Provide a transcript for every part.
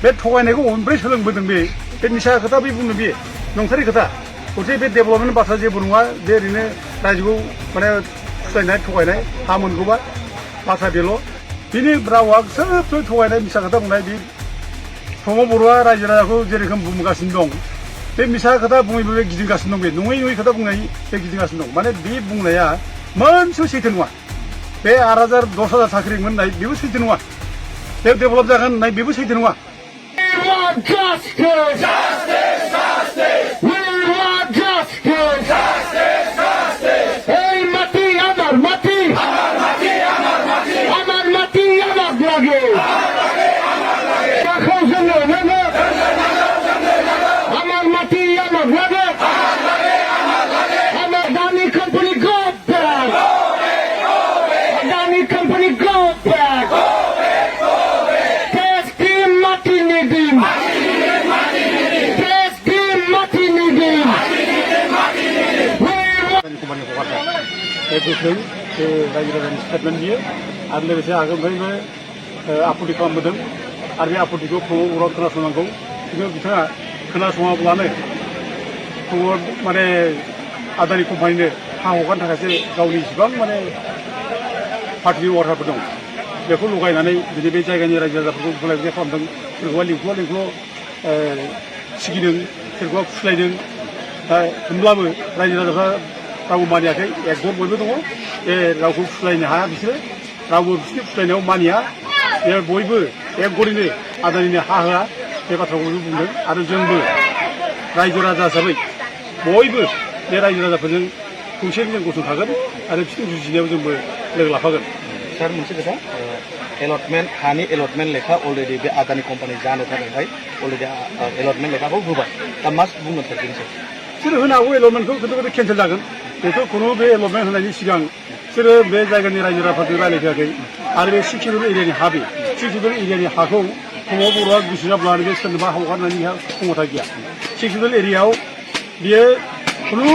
बे थगायनायखौ अबेनिफ्राय सोलोंबोदों बे निसा खोथा बे बुंनो बे नंथारै खोथा गथे बे डेभेलपमेन्ट बाथ्रा जेबो नङा बे ओरैनो रायजोखौ माने फुस्लायनाय थगायनाय हा मोनगौबा बाथ्रा बेल' बिनि रावा सोब थगायनाय मिसा खोथा बुंनाय बे प्रमद बर'आ रायजो राजाखौ जेरोखोम बुंगासिनो दं बे मिसा खोथा बुङै बुङै गिदिंगासिनो दं बे नङै खोथा बुंनाय बे गिदिंगासिनो दं माने बे बुंनाया मोनसेबो सैथो नङा बे 8,000 10,000 साख्रि मोननाय बेबो सैथो नङा बे डेभेलप जागोन होननाय बेबो सैथो नङा We want justice! Justice! Justice! We want justice! Justice! Justice! Hey, Mati, Amar Mati! Amar Mati! Amar Mati! Amar Mati! Amar Lage! Amar Lage! Amar Lage! Amar Mati! Amar Lage! Amar Lage! Amar Lage! Amar Dani Company go back! Go back! Go back! Dani Company go back! Go back! Go back! Test team Mati Nidim! गोख्रों रायजो राजानि statement बियो आरो लोगोसे आगोलनिफ्रायबो आपत्ति खालामबोदों आरो बे आपत्तिखौ प्रमद बर'आ खोनासंनांगौ खिन्थु बिथाङा खोनासङाब्लानो प्रमद माने आदानि कम्पानिनो हा हगारनो थाखायसो गावनि इसिबां माने पार्टिनि अर्डारफोर दं बेखौ लगायनानै दिनै बे जायगानि रायजो राजाफोरखौ गुलाय गुजाय खालामदों सोरखौबा लिंख्ल' सिगिदों सोरखौबा फुस्लायदों दा होनब्लाबो रायजो राजाफ्रा रावबो मानियाखै एकगत बयबो दङ बे रावखौ फुस्लायनो हाया बिसोरो रावबो बिसोरनि फुस्लायनायाव मानिया बे बयबो एकगतैनो आदानिनो हा होआ बे बाथ्राखौ बयबो बुंदों आरो जोंबो रायजो राजा हिसाबै बयबो बे रायजो राजाफोरजों खौसेयै जों गसंथागोन आरो बिसोरनि जुजिनायाव जोंबो लोगो लाफागोन सार मोनसे खोथा एलटमेन्ट हानि एलटमेन्ट लेखा अलरेडि बे आदानि कम्पानि जानो थाखायहाय अलरेडि एलटमेन्ट लेखाखौ होबाय दा मा बुंनो सारगोन सार बिसोरो होनो हागौ एलटमेन्टखौ खिन्थु केन्सेल जागोन बेखौ खुनु बे एलटमेन्ट होनायनि सिगां बिसोरो बे जायगानि रायजो राजाफोरजों रायज्लायफैयाखै आरो बे 6 शेड्युल एरियानि हा बे 6 शेड्युल एरियानि हाखौ प्रमद बर'आ गोसो जाब्लानो बे सोरनोबा हगारनायनि क्षमता गैया 6 शेड्युल एरियायाव बियो खुनु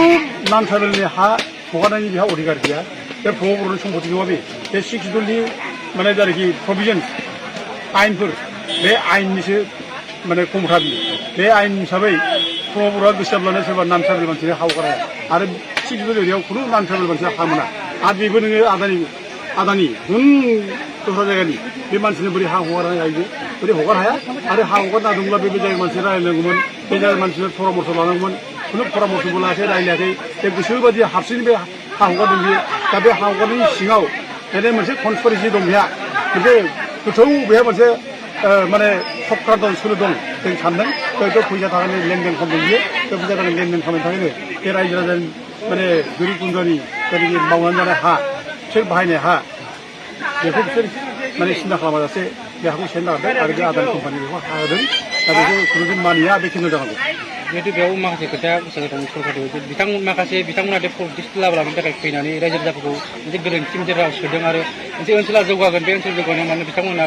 नान ट्राइबेलनि हा हगारनायनि बेहा अधिकार गैया बे प्रमद बर'नि सम्पति नङा बे 6 शेड्युलनि माने जायनाखि प्रभिजन आइनफोर बे आइननिसो माने क्षमता बियो बे आइन हिसाबै प्रमद बर'आ गोसो जाब्लानो सोरबा नान ट्राइबेल मानसिनो हा हगारा आरो 6 शेड्युल एरियायाव खुनु नान ट्राइबेल मानसिया हा मोना आरो बेबो नोङो आदानि गुबुन दस्रा जायगानि बे मानसिनो बोरै हा हगारनो हायो बोरै हगार हाया आरो हा हगारनो हादोंब्ला बे जायगानि मानसिया रायलायनांगौमोन बे जायगानि मानसिनो परामर्श लानांगौमोन खुनु परामर्शबो लायाखै रायलायाखै बे गोसोबादि हारसिं बे हा हगारदों बियो दा बे हा हगारनायनि सिङाव बेनो मोनसे कनस्पिरेसि दं बेहा मोनसे गोथौ बेहा मोनसे माने चक्रान्त सोलो दं जों सानदों हयथ' फैसा थाखानि लेनदेन खालामदों बियो बे फैसा थाखानि लेनदेन खालामनो थाखायनो बे रायजो राजानि माने गोरिब गुन्द्रानि जायनाखि मावनानै जानाय हा बिसोर बाहायनाय हा बेखौ बिसोर माने सिन्था खालामाजासे बे हाखौ सेरनो नागिरदों आरो बे आदानि कम्पानि बेखौ हा होदों दा बेखौ खुनु मानिया बे केन्सेल जानांगौ जिहेतु बेयाव माखासे खोथाया सरकारा बिथांमोना बे पलिटिक्स लाबोनायनि थाखाय फैनानै रायजो राजाफोरखौ मोनसे गोरोन्थि मोनसे राव सोदों आरो मोनसे ओनसोला जौगागोन बे ओनसोल जौगानायाव माने बिथांमोना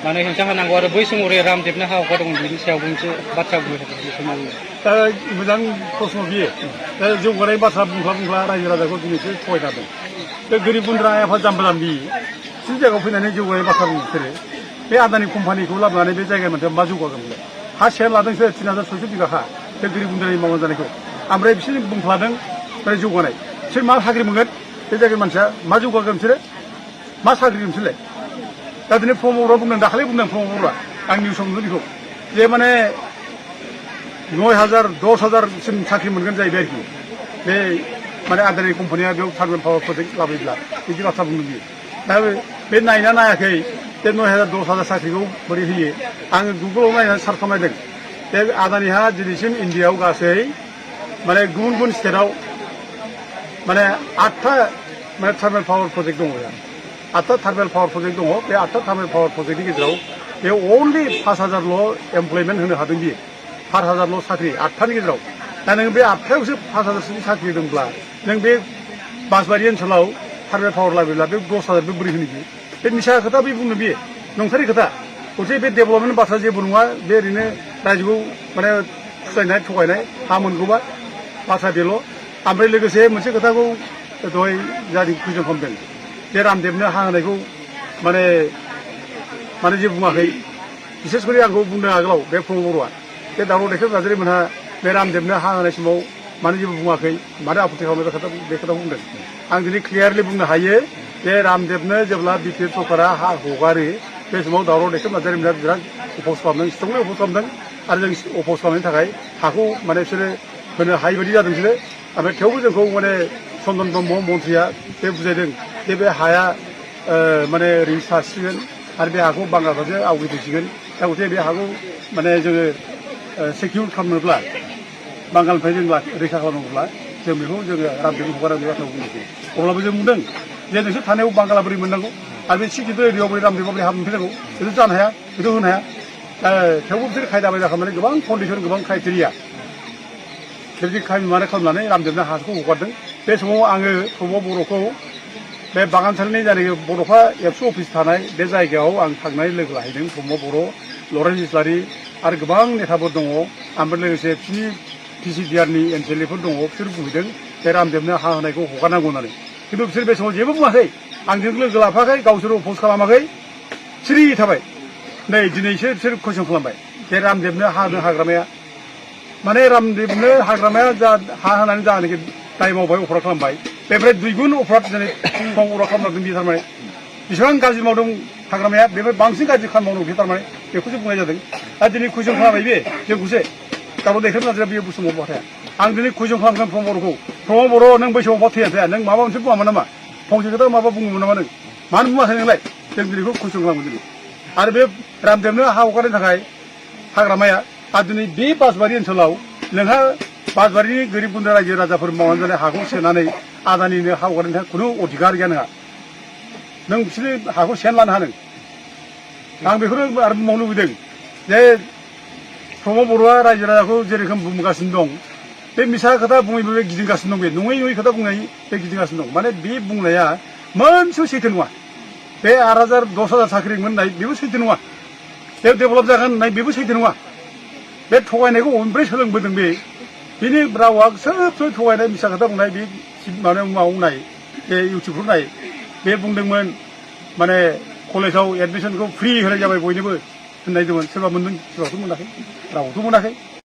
माने हेंथा होनांगौ आरो बै समाव रामदेबनो हा हगारदोंमोन बिनि सायावबो मोनसे बाथ्रा बुंनो थाखाय बे समाव दा मोजां प्रश्न बियो दा जौगानाय बाथ्रा बुंफ्ला रायजो राजाखौ दिनैसो थगायथारदों बे गोरिब गुन्द्रा आफा जाम्बा जाम्बि बिसोरनि जायगायाव फैनानै जौगानाय बाथ्रा बुङो बिसोरो बे आदानि कम्पानिखौ लाबोनानै बे जायगाया मोनसे मा जौगागोन बेलाय हा सेयार लादोंसो 3,600 बिघा हा बे गोरिब गुन्द्रानि मावना जानायखौ ओमफ्राय बिसोर बुंफ्लादों माने जौगानाय बिसोर मा साख्रि मोनगोन बे जायगानि मानसिया मा जौगागोन बिसोरो मा साख्रि बिसोरलाय दा दिनै प्रमद बर'आ बुंदों दाखालि बुंदों प्रमद बर'आ आं निउसाव नुदों बेखौ जे माने 9,000 10,000सिम साख्रि मोनगोन जाहैबाय आरोखि बे माने आदानि कम्पानिया बेयाव थार्मेल पावार प्रजेक्ट लाबोयोब्ला बिदि बाथ्रा बुंदों बियो दा बे नायना नायाखै बे 9,000 10,000 साख्रिखौ बोरै होयो आङो गुगोलाव नायनानै सार्च खालामनायदों बे आदानिहा दिनैसिम इण्डियाआव गासै माने गुबुन गुबुन स्टेटआव माने 8था माने थार्मेल पावार प्रजेक्ट दङ 8था थार्मेल पावार प्रजेक्ट दङ बे 8था थार्मेल पावार प्रजेक्टनि गेजेराव बे अनलि 5,000ल' एमप्लयमेन्ट होनो हादों बियो 5,000ल' साख्रि 8थानि गेजेराव दा नों बे 8थायावसो 5,000सोनि साख्रि होदोंब्ला नों बे बासबारि ओनसोलाव थार्मेल पावार लाबोब्ला बे 10,000 बोरै होनो बियो बे निसा खोथा बे बुंनो बियो नंथारै खोथा गथे बे डेभेलपमेन्ट बाथ्रा जेबो नङा बे ओरैनो रायजोखौ माने फुस्लायनाय थगायनाय हा मोनगौबा बाथ्रा बेल' ओमफ्राय लोगोसे मोनसे खोथाखौ दहाय जारि कुइसन खालामदों बे रामदेबनो हा होनायखौ माने जे बुङाखै बिसेस करि आंखौ बुंनो आगोलाव बे प्रमद बर'आ बे दावराव देखायग्रा नार्जारि मोनहा बे रामदेबनो हा होनाय समाव मानो जेबो बुङाखै मानो आपत्ति खालामनो बे खोथाखौ बुंदों आं दिनै क्लियारलि बुंनो हायो जे रामदेबनो जेब्ला बिपिएफ सरकारा हा हगारो बे समाव दावराव देखायग्रा नार्जारि मोनहा बिराद अफस खालामदों स्ट्रंलि अफस खालामदों आरो जों अफस खालामनायनि थाखाय हाखौ माने बिसोरो होनो हायि बायदि जादों बिसोरो ओमफ्राय थेवबो जोंखौ माने चन्दन ब्रह्म मन्थ्रिया बे बुजायदों जे बे हाया माने ओरैनो थासिगोन आरो बे हाखौ बांगाल फारसे आवग्रिफैसिगोन दा गथे बे हाखौ माने जोङो सिकिउर खालामनोब्ला बांगालनिफ्राय जों रैखा खालामनोब्ला जों बेखौ जोङो रामदेबनो हगारनांगौ बाथ्राखौ बुंनोसै अब्लाबो जों बुंदों जे नोंसोर थानायाव बांगाला बोरै मोननांगौ आरो बे सिकिउर एरियायाव बोरै रामदेबआ बोरै हाबनो मोनफैनांगौ बेथ' जानो हाया बेथ' होनो हाया थेवबो बिसोर खायदा बायदा खालामनानै गोबां कन्डिसन गोबां क्राइटेरिया बेबायदि खालामनानै रामदेबनो हाखौ हगारदों बे समाव आङो प्रमद बर'खौ बे बागानसालिनि जायनाखि बड'फा एबसु अफिस थानाय बे जायगायाव आं थांनानै लोगो लाहैदों प्रमद बर' लरेन्स इस्लारि आरो गोबां नेताफोर दङ ओमफ्राय लोगोसे बिसोरनि पिसिडिआरनि एमएलएफोर दङ बिसोर बुंहैदों बे रामदेबनो हा होनायखौ हगारनांगौ होननानै खिन्थु बिसोर बे समाव जेबो बुङाखै आंजों लोगो लाफाखै गावसोर अफस खालामाखै सिरि थाबाय नै दिनैसो बिसोर कुइसन खालामबाय बे रामदेबनो हा होनो हाग्रामाया माने रामदेबनो हाग्रामाया जा हा होनानै जानाखि दाय मावबाय अपराध खालामबाय बेनिफ्राय दुइ गुन अपराध दिनै अपराध खालामदों बे थारमाने बेसेबां गाज्रि मावदों हाग्रामाया बेनिफ्राय बांसिन गाज्रि खामानि मावदों बे थारमाने बेखौसो बुंनाय जादों आरो दिनै कुइसन खालामबाय बे जोंखौसो दावराव देखायग्रा नार्जारिया बे बुस्थु मावबा थाया आं दिनै कुइसन खालामगोन प्रमद बर' नों बै समाव मा थैया नों माबा मोनसे बुङामोन नामा फंसे खोथा माबा बुङोमोन नामा नों मानो बुङाखै नोंलाय जों दिनैखौ कुइसन खालामगोन दिनै आरो बे रामदेबनो हा हगारनो थाखाय हाग्रामाया आरो दिनै बे बासबारि ओनसोलाव नोंहा बासबारिनि गोरिब गुन्द्रा रायजो राजाफोर मावनानै जानाय हाखौ सोनानै आदानिनो हा हगारनो थाखाय खुनु अधिकार गैया नोंहा नों बिसोरनि हाखौ सेन लानो हादों आं बेखौनो आरो बुंबावनो लुबैदों जे प्रमद बर'आ रायजो राजाखौ जेरोखोम बुंगासिनो दं बे मिसा खोथा बुङै बुङै गिदिंगासिनो दं बे नङै खोथा बुंनाय बे गिदिंगासिनो दं माने बे बुंनाया मोनसेबो सैथो नङा बे 8,000 10,000 साख्रि मोननाय बेबो सैथो नङा बे डेभेलप जागोन होननाय बेबो सैथो नङा बे थगायनायखौ अबेनिफ्राय सोलोंबोदों बे बिनि रावा सोब थगायनाय मिसा खोथा बुंनाय बे माबायाव नाय बे इउटुबफ्राव नाय बे बुंदोंमोन माने कलेजाव एडमिसनखौ फ्रि होनाय जाबाय बयनोबो होननाय दंमोन सोरबा मोनदों सोरबाथ' मोनाखै रावबोथ' मोनाखै